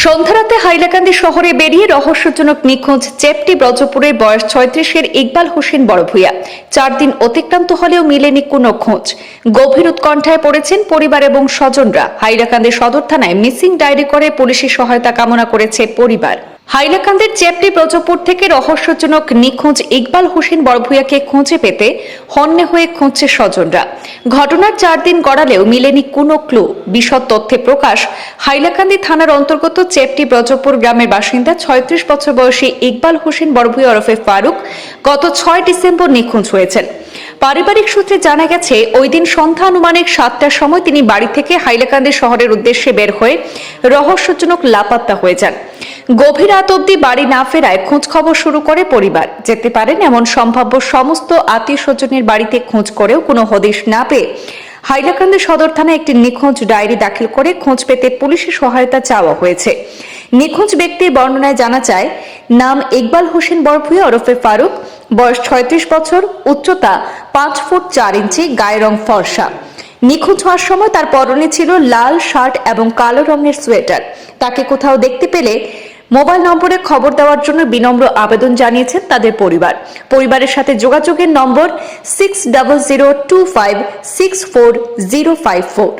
সন্ধ্যারাতে হাইলাকান্দি শহরে বেরিয়ে রহস্যজনক নিখোঁজ চেপটি ব্রজপুরের বয়স ৩৬-এর ইকবাল হোসেন বড়ভূঁইয়া। ৪ দিন অতিক্রান্ত হলেও মেলেনি কোনো খোঁজ। গভীর উৎকণ্ঠায় পড়েছেন পরিবার এবং স্বজনরা। হাইলাকান্দি সদর থানায় মিসিং ডায়েরি করে পুলিশের সহায়তা কামনা করেছে পরিবার। হাইলাকান্দির চেপটি ব্রজপুর থেকে রহস্যজনক নিখোঁজ ইকবাল হোসেন বড়ভূঁইয়াকে খুঁজে পেতে হন্যে হয়ে খুঁজছে স্বজনরা। ঘটনার ৪ দিন গড়ালেও মিলেনি কোনো ক্লু। বিশদ তথ্যে প্রকাশ, হাইলাকান্দি থানার অন্তর্গত চেপটি ব্রজপুর গ্রামের বাসিন্দা ৩৬ বছর বয়সী ইকবাল হোসেন বড়ভূঁইয়া ওরফে ফারুক গত ৬ ডিসেম্বর নিখোঁজ হয়েছেন। পারিবারিক সূত্রে জানা গেছে, ওই দিন সন্ধ্যা আনুমানিক ৭টার সময় তিনি বাড়ি থেকে হাইলাকান্দি শহরের উদ্দেশ্যে বের হয়ে রহস্যজনক লাপাত্তা হয়ে যান। গভীর রাত অবধি বাড়ি না ফেরায় খোঁজ খবর শুরু করে পরিবার। যেতে পারেন এমন সম্ভাব্য সমস্ত আত্মীয় স্বজনের বাড়িতে খোঁজ করেও কোনো হদিশ না পেয়ে হাইলাকান্দি সদর থানায় একটি নিখোঁজ ডায়েরি দাখিল করে খোঁজ পেতে পুলিশের সহায়তা চাওয়া হয়েছে। নিখোঁজ ব্যক্তির বর্ণনায় জানা যায়, নাম ইকবাল হোসেন বড়ভূঁইয়া ওরফে ফারুক, বয়স ৩৬ বছর, উচ্চতা ৫ ফুট ৪ ইঞ্চি, গায়ের রং ফর্সা। নিখোঁজ হওয়ার সময় তার পরনে ছিল লাল শার্ট এবং কালো রঙের সোয়েটার। তাকে কোথাও দেখতে পেলে মোবাইল নম্বরে খবর দেওয়ার জন্য বিনম্র আবেদন জানিয়েছেন তাদের পরিবার। পরিবারের সাথে যোগাযোগের নম্বর 6002564054।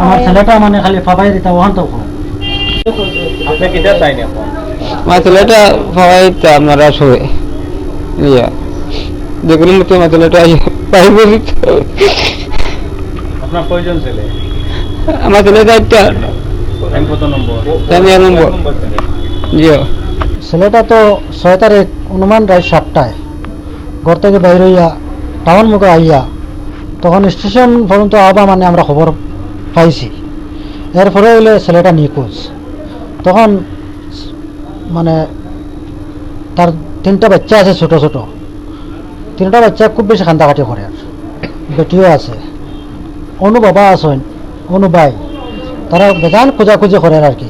আমার ছেলেটা মানে খালি ফাবাই দিতে ওখান তো আমার ছেলেটা ফাবাই দিতে আপনারা শুয়ে দেখুন মতো আমার ছেলেটা পাইব। আপনার কয়জন ছেলে? আমার ছেলেটা একটা কত নম্বর? জি। ছেলেটা তো ৬ তারিখ অনুমান রাত ৭টায় ঘর থেকে বাইর হইয়া টাউন মুখে আইয়া তখন স্টেশন পর্যন্ত আবা মানে আমরা খবর পাইছি। এরপরে হইলে ছেলেটা নিখোঁজ। তখন মানে তার 3টা বাচ্চা আছে, ছোট ছোট 3টা বাচ্চা খুব বেশি কান্দাকাটি করে। আর বেটিও আছে, অনু বাবা আছেন, অনু ভাই, তারা বেজান খোঁজাখুঁজি করে আর কি।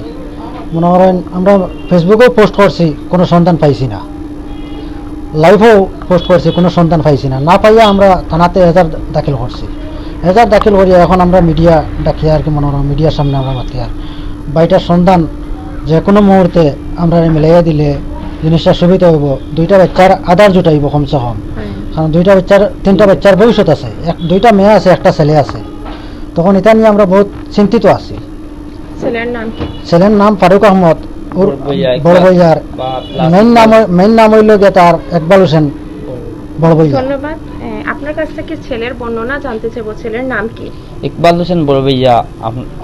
মনে করেন আমরা ফেসবুকেও পোস্ট করছি, কোনো সন্ধান পাইছি না। লাইভেও পোস্ট করছি, কোনো সন্ধান পাইছি না। না পাইয়া আমরা থানাতে এজাহার দাখিল করছি। এজাহার দাখিল করিয়া এখন আমরা মিডিয়া ডাকিয়া আর কি, মনে করেন মিডিয়ার সামনে আমরা বাতি আর বাইটার সন্ধান যে কোনো মুহূর্তে আমরা মিলাইয়া দিলে জিনিসটা সুবিধা হইব। 2টা বাচ্চার আধার জুটাইব কমসে কম, কারণ 3টা বাচ্চার ভবিষ্যৎ আছে। 2টা মেয়ে আছে, একটা ছেলে আছে। তখন এটা নিয়ে আমরা বহুত চিন্তিত আছি। ছেলের নাম ফারুক আহমদ বড়ভূঁইয়ার। মেইন নাম হইল যে তার ইকবাল হোসেন বড়ভূঁইয়া। ধন্যবাদ। আপনার কাছ থেকে ছেলের বর্ণনা জানতে চাইবো, ছেলের নাম কি? ইকবাল হোসেন বড়ভূঁইয়া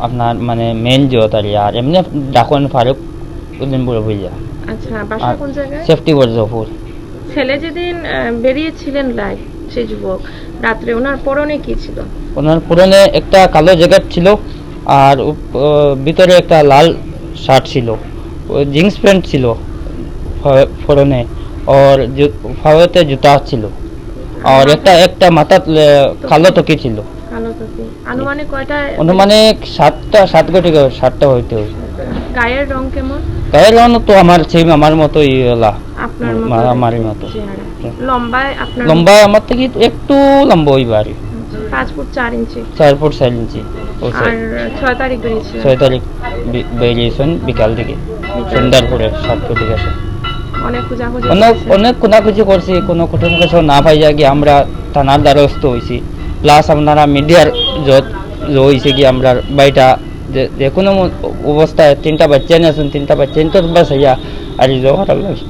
আপনার মানে মেইন জিওতারি, আর এমনি ডাকুন ফারুক উদ্দিন বড়ভূঁইয়া। আচ্ছা, বাসা কোন জায়গায়? সেফটি বরজপুর। ছেলে যেদিন বেরিয়েছিলেন লাইভ, সেই যুবক রাত্রে ওনার পরনে কি ছিল? ওনার পরনে একটা কালো জ্যাকেট ছিল, আর ভিতরে একটা লাল শার্ট ছিল, জিন্স প্যান্ট ছিল পরনে, আর ফাওয়াতে জুতা ছিল, আর একটা মাথা কালো টকি ছিল। আনুমানিক কয়টা? আনুমানিক 7টা হইতে। গায়ের রং কেমন? গায়ের রং তো আমার সেম, আমার মতো আমার মতো। লম্বায় আমার থেকে একটু লম্বা হইবে আর 5 ফুট 4 ইঞ্চি। 4 ফুট 4 ইঞ্চি। আর 6 তারিখ বেরিয়েছে? 6 তারিখ বেরিয়েছেন বিকাল থেকে, সন্ধ্যার পরে 7টা থেকে আসে। অনেক খোঁজাখুঁজি করছি, কোনো কঠিন কিছু না পাইয়া গিয়ে আমরা থানার দ্বারস্থ হয়েছি। প্লাস আপনারা মিডিয়ার যত হয়েছে কি আমরা বাড়িটা যে কোনো অবস্থায় 3টা বাচ্চা নিয়ে আসেন, 3টা বাচ্চা বাসাইয়া আর খারাপ লাগে।